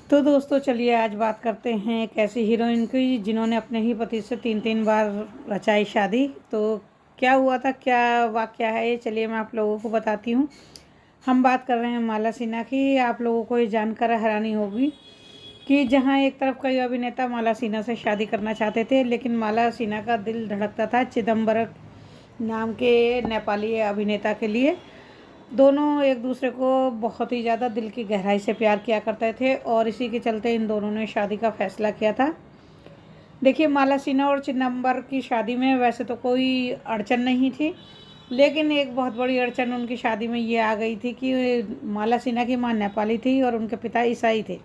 तो दोस्तों चलिए आज बात करते हैं एक ऐसी हीरोइन की जिन्होंने अपने ही पति से 3 बार रचाई शादी। तो क्या हुआ था, क्या वाकया है ये, चलिए मैं आप लोगों को बताती हूँ। हम बात कर रहे हैं माला सिन्हा की। आप लोगों को ये जानकर हैरानी होगी कि जहाँ एक तरफ कई अभिनेता माला सिन्हा से शादी करना चाहते थे, लेकिन माला सिन्हा का दिल धड़कता था चिदम्बरम नाम के नेपाली अभिनेता के लिए। दोनों एक दूसरे को बहुत ही ज़्यादा दिल की गहराई से प्यार किया करते थे और इसी के चलते इन दोनों ने शादी का फैसला किया था। देखिए, माला सिन्हा और चिदम्बरम की शादी में वैसे तो कोई अड़चन नहीं थी, लेकिन एक बहुत बड़ी अड़चन उनकी शादी में ये आ गई थी कि माला सिन्हा की माँ नेपाली थी और उनके पिता ईसाई थे।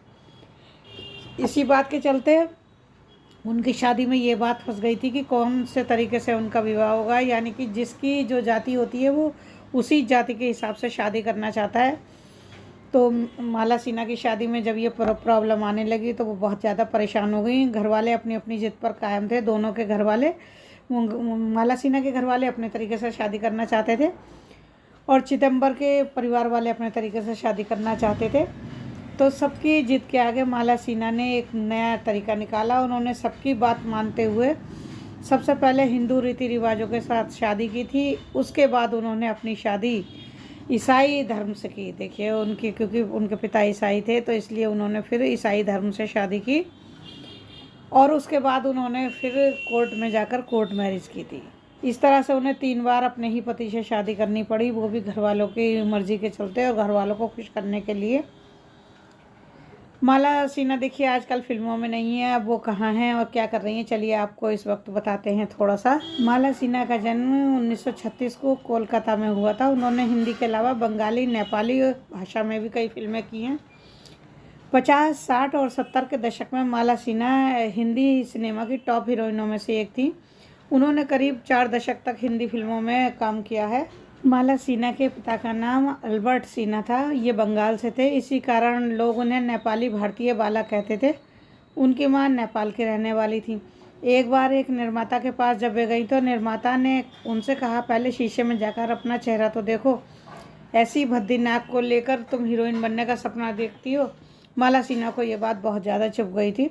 इसी बात के चलते उनकी शादी में ये बात फंस गई थी कि कौन से तरीके से उनका विवाह होगा, यानी कि जिसकी जो जाति होती है वो उसी जाति के हिसाब से शादी करना चाहता है। तो माला सिन्हा की शादी में जब ये प्रॉब्लम आने लगी तो वो बहुत ज़्यादा परेशान हो गई। घर वाले अपनी अपनी जिद पर कायम थे, दोनों के घर वाले। माला सिन्हा के घर वाले अपने तरीके से शादी करना चाहते थे और चिदम्बरम के परिवार वाले अपने तरीके से शादी करना चाहते थे। तो सबकी जिद के आगे माला सिन्हा ने एक नया तरीका निकाला। उन्होंने सबकी बात मानते हुए सबसे पहले हिंदू रीति रिवाजों के साथ शादी की थी। उसके बाद उन्होंने अपनी शादी ईसाई धर्म से की। देखिए, क्योंकि उनके पिता ईसाई थे तो इसलिए उन्होंने फिर ईसाई धर्म से शादी की और उसके बाद उन्होंने फिर कोर्ट में जाकर कोर्ट मैरिज की थी। इस तरह से उन्हें 3 बार अपने ही पति से शादी करनी पड़ी, वो भी घर वालों की मर्ज़ी के चलते और घर वालों को खुश करने के लिए। माला सिन्हा देखिए आजकल फिल्मों में नहीं है। अब वो कहाँ हैं और क्या कर रही हैं, चलिए आपको इस वक्त बताते हैं थोड़ा सा। माला सिन्हा का जन्म 1936 को कोलकाता में हुआ था। उन्होंने हिंदी के अलावा बंगाली, नेपाली भाषा में भी कई फिल्में की हैं। 50, 60 और 70 के दशक में माला सिन्हा हिंदी सिनेमा की टॉप हीरोइनों में से एक थी। उन्होंने करीब 4 दशक तक हिंदी फिल्मों में काम किया है। माला सिन्हा के पिता का नाम अल्बर्ट सिन्हा था। ये बंगाल से थे, इसी कारण लोग उन्हें नेपाली भारतीय बाला कहते थे। उनकी मां नेपाल की रहने वाली थी। एक बार एक निर्माता के पास जब वे गई तो निर्माता ने उनसे कहा, पहले शीशे में जाकर अपना चेहरा तो देखो, ऐसी भद्दी नाक को लेकर तुम हीरोइन बनने का सपना देखती हो। माला सिन्हा को ये बात बहुत ज़्यादा चुभ गई थी।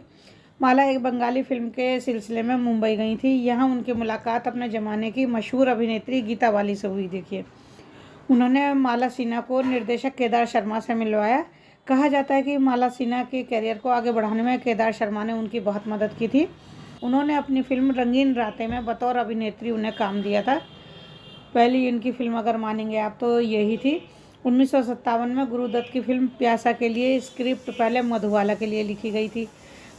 माला एक बंगाली फिल्म के सिलसिले में मुंबई गई थी। यहाँ उनकी मुलाकात अपने ज़माने की मशहूर अभिनेत्री गीता बाली से हुई। देखिए, उन्होंने माला सिन्हा को निर्देशक केदार शर्मा से मिलवाया। कहा जाता है कि माला सिन्हा के करियर को आगे बढ़ाने में केदार शर्मा ने उनकी बहुत मदद की थी। उन्होंने अपनी फिल्म रंगीन रातें में बतौर अभिनेत्री उन्हें काम दिया था। पहली इनकी फिल्म अगर मानेंगे आप तो यही थी। 1957 में गुरुदत्त की फिल्म प्यासा के लिए स्क्रिप्ट पहले मधुबाला के लिए लिखी गई थी।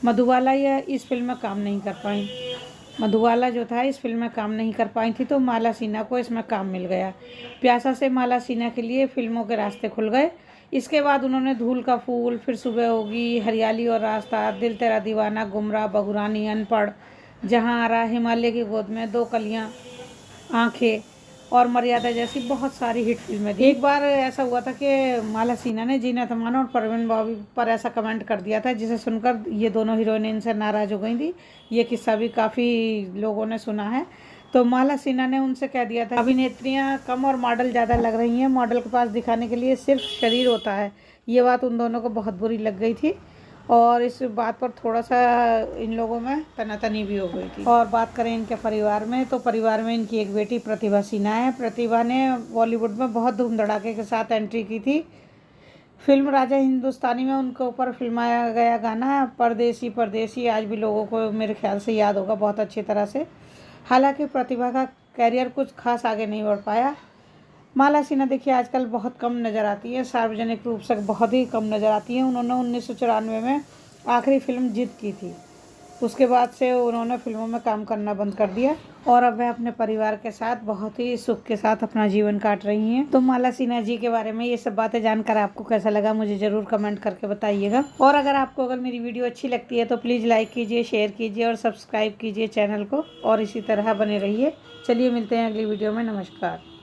मधुबाला यह इस फिल्म में काम नहीं कर पाई। मधुबाला जो था इस फिल्म में काम नहीं कर पाई थी, तो माला सिन्हा को इसमें काम मिल गया। प्यासा से माला सिन्हा के लिए फिल्मों के रास्ते खुल गए। इसके बाद उन्होंने धूल का फूल, फिर सुबह होगी, हरियाली और रास्ता, दिल तेरा दीवाना, गुमराह, बहुरानी, अनपढ़, जहाँ आ रहा, हिमालय की गोद में, दो कलियाँ, आंखें और मर्यादा जैसी बहुत सारी हिट फिल्में थी। एक बार ऐसा हुआ था कि माला सिन्हा ने जीनत अमान और परवीन बाबू पर ऐसा कमेंट कर दिया था जिसे सुनकर ये दोनों हीरोइन इनसे नाराज़ हो गई थी। ये किस्सा भी काफ़ी लोगों ने सुना है। तो माला सिन्हा ने उनसे कह दिया था, अभिनेत्रियाँ कम और मॉडल ज़्यादा लग रही हैं, मॉडल के पास दिखाने के लिए सिर्फ शरीर होता है। ये बात उन दोनों को बहुत बुरी लग गई थी और इस बात पर थोड़ा सा इन लोगों में तनातनी भी हो गई थी। और बात करें इनके परिवार में, तो परिवार में इनकी एक बेटी प्रतिभा सिन्हा है। प्रतिभा ने बॉलीवुड में बहुत धूम धड़ाके के साथ एंट्री की थी। फिल्म राजा हिंदुस्तानी में उनके ऊपर फिल्माया गया गाना परदेसी परदेसी आज भी लोगों को मेरे ख्याल से याद होगा बहुत अच्छी तरह से। हालांकि प्रतिभा का कैरियर कुछ खास आगे नहीं बढ़ पाया। माला सिन्हा देखिए आजकल बहुत कम नज़र आती है, सार्वजनिक रूप से बहुत ही कम नज़र आती है। उन्होंने 1994 में आखिरी फिल्म जिद की थी। उसके बाद से उन्होंने फिल्मों में काम करना बंद कर दिया और अब वह अपने परिवार के साथ बहुत ही सुख के साथ अपना जीवन काट रही हैं। तो माला सिन्हा जी के बारे में ये सब बातें जानकर आपको कैसा लगा, मुझे ज़रूर कमेंट करके बताइएगा। और अगर मेरी वीडियो अच्छी लगती है तो प्लीज़ लाइक कीजिए, शेयर कीजिए और सब्सक्राइब कीजिए चैनल को और इसी तरह बने रहिए। चलिए मिलते हैं अगली वीडियो में। नमस्कार।